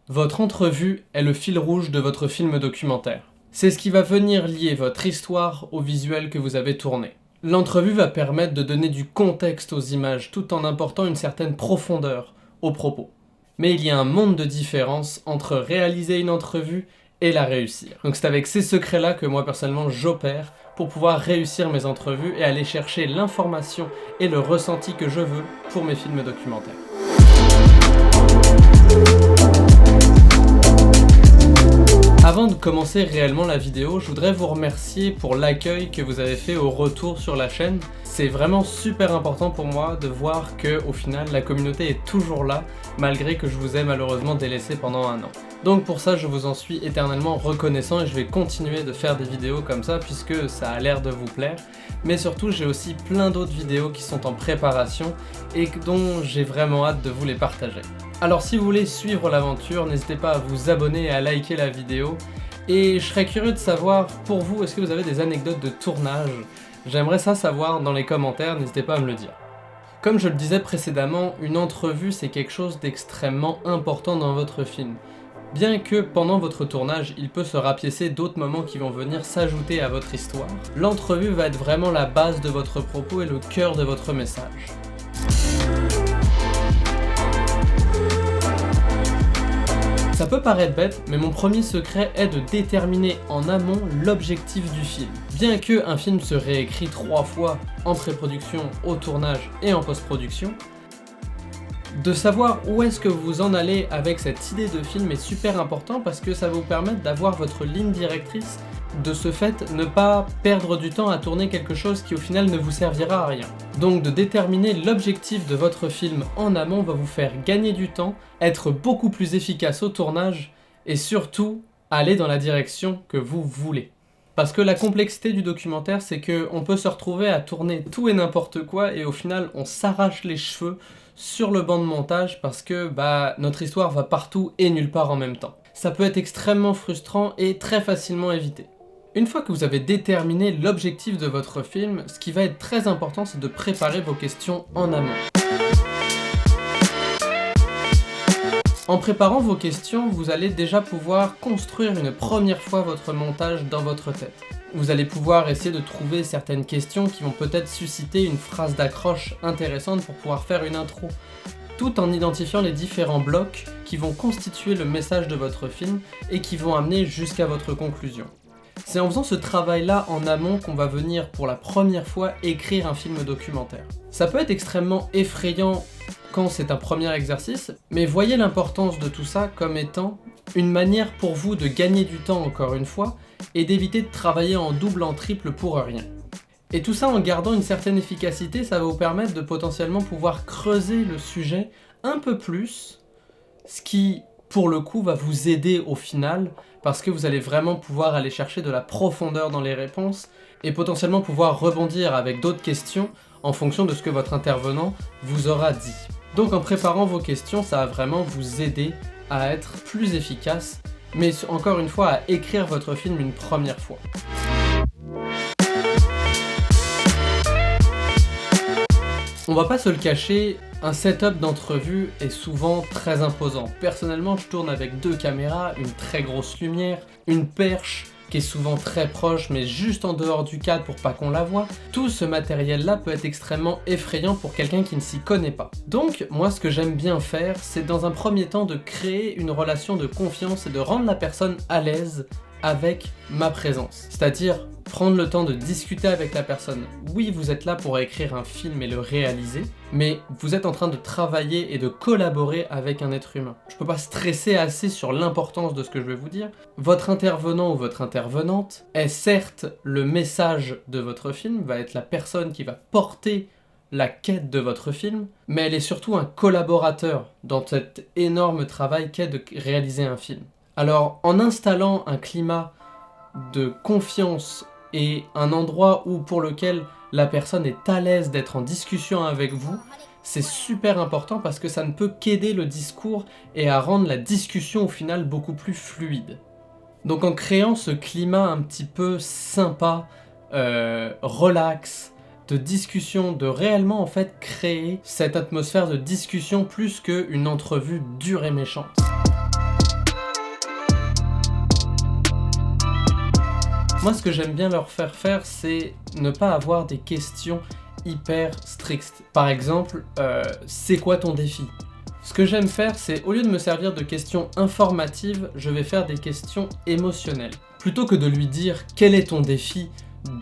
Votre entrevue est le fil rouge de votre film documentaire. C'est ce qui va venir lier votre histoire au visuel que vous avez tourné. L'entrevue va permettre de donner du contexte aux images tout en apportant une certaine profondeur aux propos. Mais il y a un monde de différence entre réaliser une entrevue et la réussir. Donc c'est avec ces secrets-là que moi personnellement j'opère pour pouvoir réussir mes entrevues et aller chercher l'information et le ressenti que je veux pour mes films documentaires. Avant de commencer réellement la vidéo, je voudrais vous remercier pour l'accueil que vous avez fait au retour sur la chaîne. C'est vraiment super important pour moi de voir que, au final, la communauté est toujours là, malgré que je vous ai malheureusement délaissé pendant un an. Donc pour ça, je vous en suis éternellement reconnaissant et je vais continuer de faire des vidéos comme ça puisque ça a l'air de vous plaire. Mais surtout, j'ai aussi plein d'autres vidéos qui sont en préparation et dont j'ai vraiment hâte de vous les partager. Alors si vous voulez suivre l'aventure, n'hésitez pas à vous abonner et à liker la vidéo. Et je serais curieux de savoir, pour vous, est-ce que vous avez des anecdotes de tournage? J'aimerais ça savoir dans les commentaires, n'hésitez pas à me le dire. Comme je le disais précédemment, une entrevue c'est quelque chose d'extrêmement important dans votre film. Bien que pendant votre tournage, il peut se rapiécer d'autres moments qui vont venir s'ajouter à votre histoire, l'entrevue va être vraiment la base de votre propos et le cœur de votre message. Ça peut paraître bête, mais mon premier secret est de déterminer en amont l'objectif du film. Bien que un film se réécrit 3 fois en pré-production, au tournage et en post-production, de savoir où est-ce que vous en allez avec cette idée de film est super important parce que ça va vous permettre d'avoir votre ligne directrice, de ce fait ne pas perdre du temps à tourner quelque chose qui au final ne vous servira à rien. Donc de déterminer l'objectif de votre film en amont va vous faire gagner du temps, être beaucoup plus efficace au tournage et surtout aller dans la direction que vous voulez. Parce que la complexité du documentaire, c'est qu'on peut se retrouver à tourner tout et n'importe quoi et au final on s'arrache les cheveux sur le banc de montage parce que notre histoire va partout et nulle part en même temps. Ça peut être extrêmement frustrant et très facilement évité. Une fois que vous avez déterminé l'objectif de votre film, ce qui va être très important, c'est de préparer vos questions en amont. En préparant vos questions, vous allez déjà pouvoir construire une première fois votre montage dans votre tête. Vous allez pouvoir essayer de trouver certaines questions qui vont peut-être susciter une phrase d'accroche intéressante pour pouvoir faire une intro, tout en identifiant les différents blocs qui vont constituer le message de votre film et qui vont amener jusqu'à votre conclusion. C'est en faisant ce travail-là en amont qu'on va venir pour la première fois écrire un film documentaire. Ça peut être extrêmement effrayant quand c'est un premier exercice, mais voyez l'importance de tout ça comme étant une manière pour vous de gagner du temps encore une fois et d'éviter de travailler en double, en triple pour rien. Et tout ça en gardant une certaine efficacité, ça va vous permettre de potentiellement pouvoir creuser le sujet un peu plus, ce qui pour le coup va vous aider au final parce que vous allez vraiment pouvoir aller chercher de la profondeur dans les réponses et potentiellement pouvoir rebondir avec d'autres questions en fonction de ce que votre intervenant vous aura dit. Donc en préparant vos questions, ça va vraiment vous aider à être plus efficace, mais encore une fois à écrire votre film une première fois. On va pas se le cacher, un setup d'entrevue est souvent très imposant. Personnellement, je tourne avec 2 caméras, une très grosse lumière, une perche qui est souvent très proche mais juste en dehors du cadre pour pas qu'on la voie. Tout ce matériel-là peut être extrêmement effrayant pour quelqu'un qui ne s'y connaît pas. Donc, moi ce que j'aime bien faire, c'est dans un premier temps de créer une relation de confiance et de rendre la personne à l'aise avec ma présence. C'est-à-dire prendre le temps de discuter avec la personne. Oui, vous êtes là pour écrire un film et le réaliser, mais vous êtes en train de travailler et de collaborer avec un être humain. Je peux pas stresser assez sur l'importance de ce que je vais vous dire. Votre intervenant ou votre intervenante est certes le message de votre film, va être la personne qui va porter la quête de votre film, mais elle est surtout un collaborateur dans cet énorme travail qu'est de réaliser un film. Alors, en installant un climat de confiance et un endroit pour lequel la personne est à l'aise d'être en discussion avec vous, c'est super important parce que ça ne peut qu'aider le discours et à rendre la discussion au final beaucoup plus fluide. Donc en créant ce climat un petit peu sympa, relax, de discussion, de réellement en fait créer cette atmosphère de discussion plus qu'une entrevue dure et méchante. Moi, ce que j'aime bien leur faire, c'est ne pas avoir des questions hyper strictes. Par exemple, c'est quoi ton défi ? Ce que j'aime faire, c'est au lieu de me servir de questions informatives, je vais faire des questions émotionnelles. Plutôt que de lui dire quel est ton défi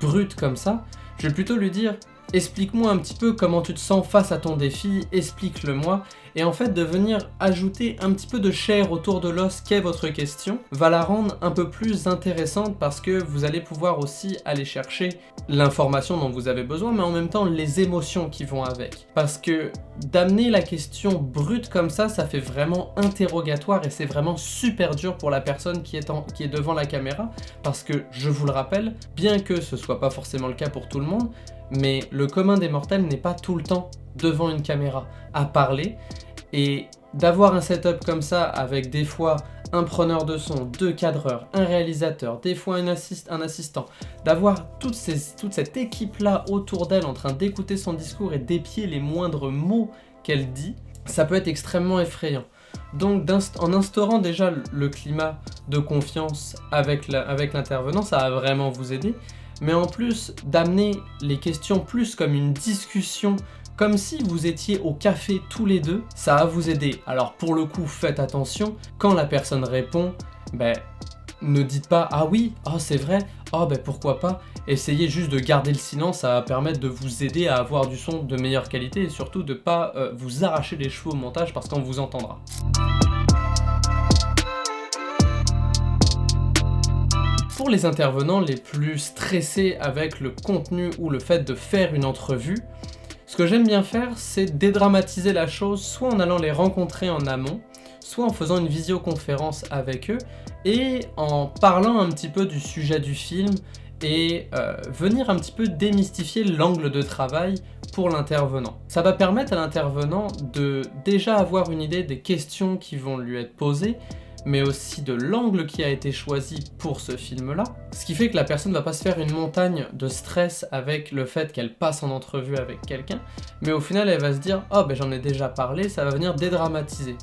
brut comme ça, je vais plutôt lui dire explique-moi un petit peu comment tu te sens face à ton défi, explique-le-moi. Et en fait, de venir ajouter un petit peu de chair autour de l'os qu'est votre question, va la rendre un peu plus intéressante parce que vous allez pouvoir aussi aller chercher l'information dont vous avez besoin, mais en même temps les émotions qui vont avec. Parce que d'amener la question brute comme ça fait vraiment interrogatoire et c'est vraiment super dur pour la personne qui est devant la caméra. Parce que, je vous le rappelle, bien que ce soit pas forcément le cas pour tout le monde, mais le commun des mortels n'est pas tout le temps devant une caméra à parler, et d'avoir un setup comme ça avec des fois un preneur de son, 2 cadreurs, un réalisateur, des fois un assistant, d'avoir toute cette équipe-là autour d'elle en train d'écouter son discours et d'épier les moindres mots qu'elle dit, ça peut être extrêmement effrayant. Donc en instaurant déjà le climat de confiance avec l'intervenant, ça va vraiment vous aider. Mais en plus d'amener les questions plus comme une discussion, comme si vous étiez au café tous les deux, ça va vous aider. Alors pour le coup, faites attention, quand la personne répond, ne dites pas « Ah oui, oh c'est vrai, oh pourquoi pas ?» Essayez juste de garder le silence, ça va permettre de vous aider à avoir du son de meilleure qualité et surtout de ne pas vous arracher les cheveux au montage parce qu'on vous entendra. Pour les intervenants les plus stressés avec le contenu ou le fait de faire une entrevue, ce que j'aime bien faire, c'est dédramatiser la chose, soit en allant les rencontrer en amont, soit en faisant une visioconférence avec eux, et en parlant un petit peu du sujet du film, et venir un petit peu démystifier l'angle de travail pour l'intervenant. Ça va permettre à l'intervenant de déjà avoir une idée des questions qui vont lui être posées, mais aussi de l'angle qui a été choisi pour ce film-là. Ce qui fait que la personne ne va pas se faire une montagne de stress avec le fait qu'elle passe en entrevue avec quelqu'un, mais au final elle va se dire « Oh j'en ai déjà parlé », ça va venir dédramatiser.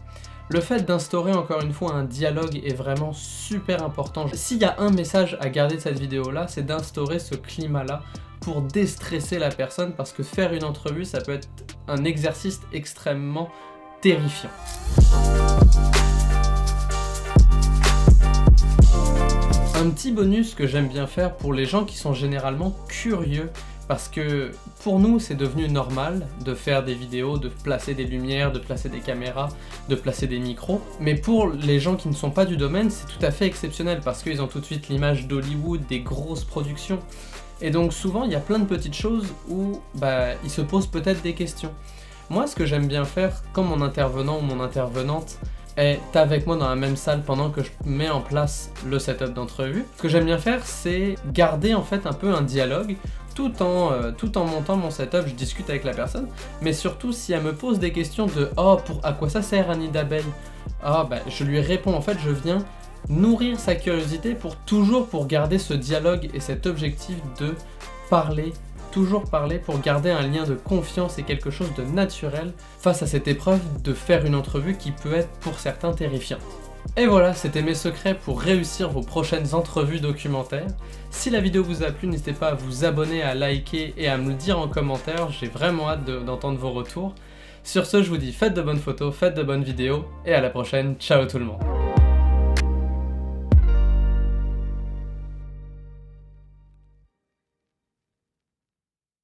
Le fait d'instaurer encore une fois un dialogue est vraiment super important. S'il y a un message à garder de cette vidéo-là, c'est d'instaurer ce climat-là pour déstresser la personne, parce que faire une entrevue, ça peut être un exercice extrêmement terrifiant. Un petit bonus que j'aime bien faire pour les gens qui sont généralement curieux, parce que pour nous c'est devenu normal de faire des vidéos, de placer des lumières, de placer des caméras, de placer des micros, mais pour les gens qui ne sont pas du domaine, c'est tout à fait exceptionnel parce qu'ils ont tout de suite l'image d'Hollywood, des grosses productions, et donc souvent il y a plein de petites choses où ils se posent peut-être des questions. Moi ce que j'aime bien faire quand mon intervenant ou mon intervenante est avec moi dans la même salle pendant que je mets en place le setup d'entrevue, ce que j'aime bien faire, c'est garder en fait un peu un dialogue, tout en montant mon setup, je discute avec la personne, mais surtout si elle me pose des questions de « Oh, à quoi ça sert un nid d'abeille ?» je lui réponds, en fait je viens nourrir sa curiosité pour garder ce dialogue et cet objectif de parler, toujours parler pour garder un lien de confiance et quelque chose de naturel face à cette épreuve de faire une entrevue qui peut être pour certains terrifiante. Et voilà, c'était mes secrets pour réussir vos prochaines entrevues documentaires. Si la vidéo vous a plu, n'hésitez pas à vous abonner, à liker et à me le dire en commentaire, j'ai vraiment hâte d'entendre vos retours. Sur ce, je vous dis faites de bonnes photos, faites de bonnes vidéos, et à la prochaine, ciao tout le monde.